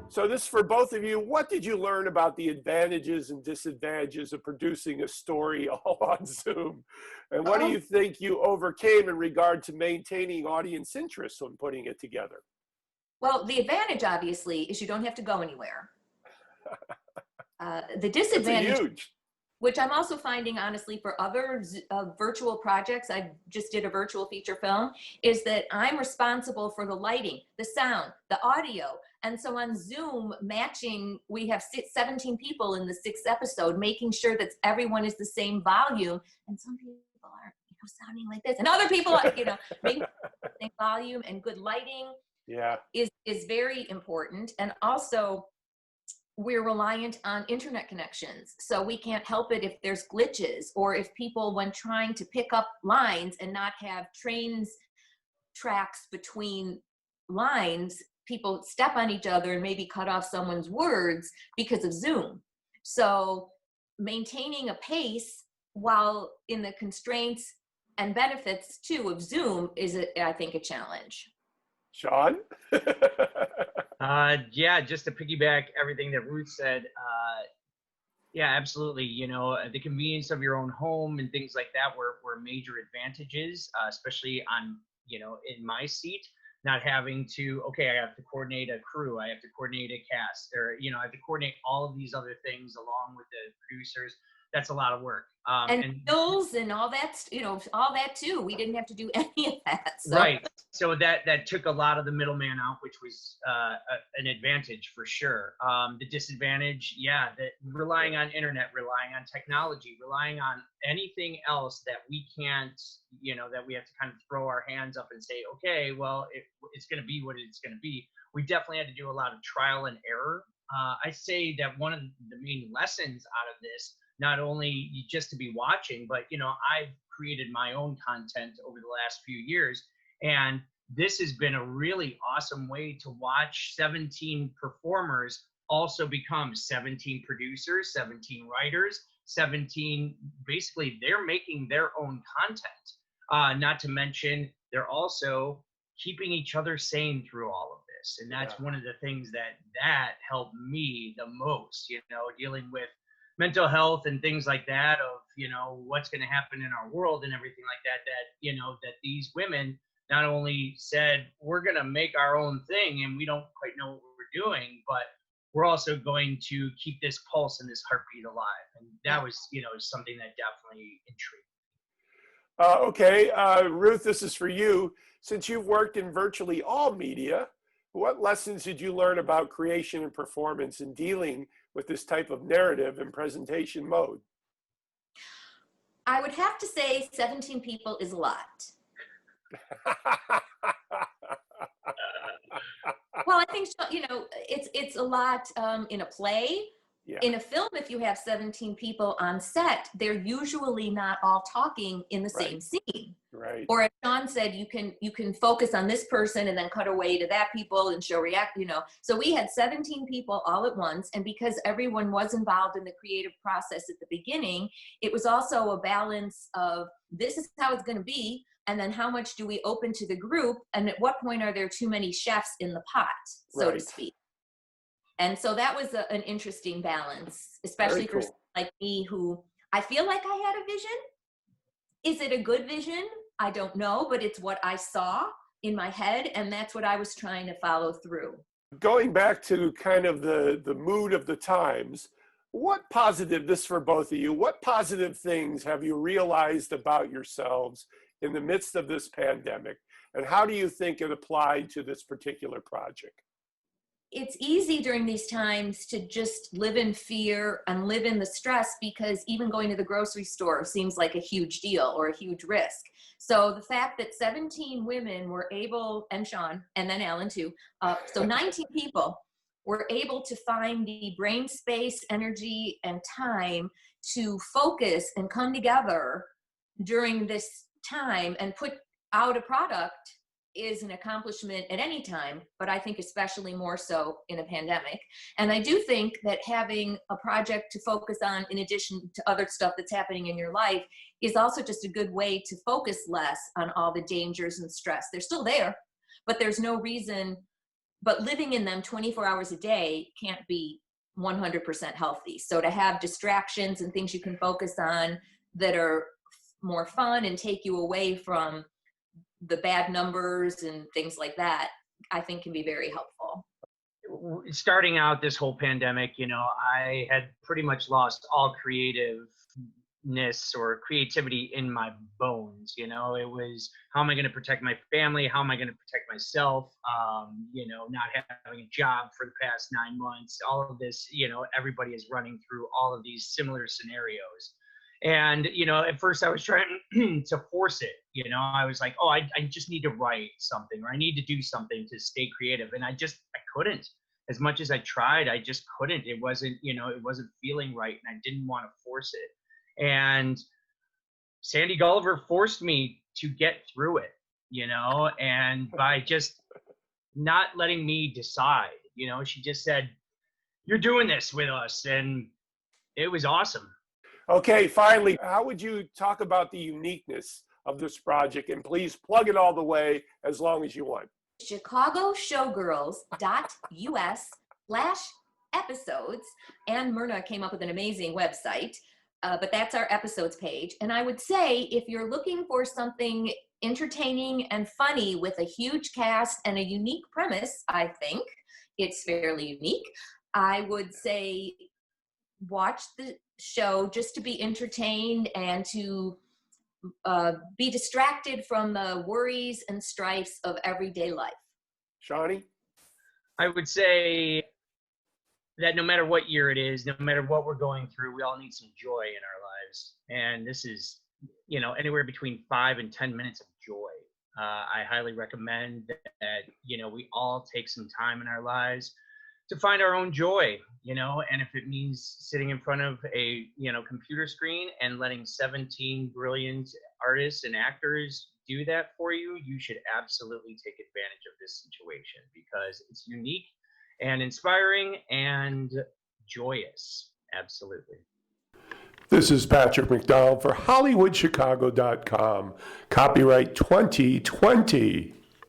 So this is for both of you. What did you learn about the advantages and disadvantages of producing a story all on Zoom? And what do you think you overcame in regard to maintaining audience interest when putting it together? Well, the advantage, obviously, is you don't have to go anywhere. The disadvantage, that's huge. which I'm also finding, honestly, for other virtual projects, I just did a virtual feature film, is that I'm responsible for the lighting, the sound, the audio. And so on Zoom, matching, we have 17 people in the 6th episode, making sure that everyone is the same volume. And some people are, sounding like this. And other people are, making the same volume, and good lighting is very important. And also, we're reliant on internet connections. So we can't help it if there's glitches, or if people, when trying to pick up lines and not have tracks between lines, people step on each other and maybe cut off someone's words because of Zoom. So maintaining a pace while in the constraints and benefits too of Zoom is, I think, a challenge. Sean? Yeah, just to piggyback everything that Ruth said, yeah, absolutely. The convenience of your own home and things like that were major advantages, especially on, in my seat, not having to, okay, I have to coordinate a crew, I have to coordinate a cast, or, I have to coordinate all of these other things along with the producers. That's a lot of work. And bills and all that, all that too. We didn't have to do any of that. So. Right. So that took a lot of the middleman out, which was an advantage for sure. The disadvantage, yeah, that relying on internet, relying on technology, relying on anything else that we can't, that we have to kind of throw our hands up and say, okay, well, it's going to be what it's going to be. We definitely had to do a lot of trial and error. I say that one of the main lessons out of this, not only just to be watching, but, I've created my own content over the last few years. And this has been a really awesome way to watch 17 performers also become 17 producers, 17 writers, 17, basically they're making their own content. Not to mention, they're also keeping each other sane through all of this. And that's one of the things that helped me the most, dealing with mental health and things like that, of, what's going to happen in our world and everything like that, that these women not only said, we're going to make our own thing and we don't quite know what we're doing, but we're also going to keep this pulse and this heartbeat alive. And that was, something that definitely intrigued me. Okay, Ruth, this is for you. Since you've worked in virtually all media, what lessons did you learn about creation and performance in dealing with this type of narrative and presentation mode? I would have to say 17 people is a lot. Well, I think, it's a lot in a play. Yeah. In a film, if you have 17 people on set, they're usually not all talking in the same scene. Right. Or as Sean said, you can focus on this person and then cut away to that people and show react, So we had 17 people all at once. And because everyone was involved in the creative process at the beginning, it was also a balance of, this is how it's going to be. And then how much do we open to the group? And at what point are there too many chefs in the pot, so to speak? And so that was an interesting balance, especially for someone like me, who I feel like I had a vision. Is it a good vision? I don't know, but it's what I saw in my head, and that's what I was trying to follow through. Going back to kind of the mood of the times, what positive, this for both of you, what positive things have you realized about yourselves in the midst of this pandemic? And how do you think it applied to this particular project? It's easy during these times to just live in fear and live in the stress, because even going to the grocery store seems like a huge deal or a huge risk. So the fact that 17 women were able, and Sean, and then Alan too, so 19 people were able to find the brain space, energy, and time to focus and come together during this time and put out a product is an accomplishment at any time, but I think especially more so in a pandemic. And I do think that having a project to focus on, in addition to other stuff that's happening in your life, is also just a good way to focus less on all the dangers and stress. They're still there, but there's no reason. but living in them 24 hours a day can't be 100% healthy. So to have distractions and things you can focus on that are more fun and take you away from the bad numbers and things like that, I think can be very helpful. Starting out this whole pandemic, I had pretty much lost all creativeness or creativity in my bones. It was, how am I going to protect my family? How am I going to protect myself? Not having a job for the past 9 months, all of this, everybody is running through all of these similar scenarios. And, at first I was trying to force it. I was like, oh, I just need to write something, or I need to do something to stay creative. And I couldn't. As much as I tried, I just couldn't. It wasn't feeling right, and I didn't want to force it. And Sandy Gulliver forced me to get through it, and by just not letting me decide, she just said, you're doing this with us. And it was awesome. Okay, finally, how would you talk about the uniqueness of this project? And please plug it all the way as long as you want. ChicagoShowgirls.us/episodes. And Myrna came up with an amazing website, but that's our episodes page. And I would say, if you're looking for something entertaining and funny with a huge cast and a unique premise, I think it's fairly unique. I would say watch the show just to be entertained and to be distracted from the worries and strifes of everyday life. Shawnee? I would say that no matter what year it is, no matter what we're going through, we all need some joy in our lives. And this is, anywhere between 5 and 10 minutes of joy. I highly recommend that, we all take some time in our lives to find our own joy, and if it means sitting in front of a, computer screen and letting 17 brilliant artists and actors do that for you, you should absolutely take advantage of this situation, because it's unique and inspiring and joyous. Absolutely. This is Patrick McDonald for HollywoodChicago.com. Copyright 2020.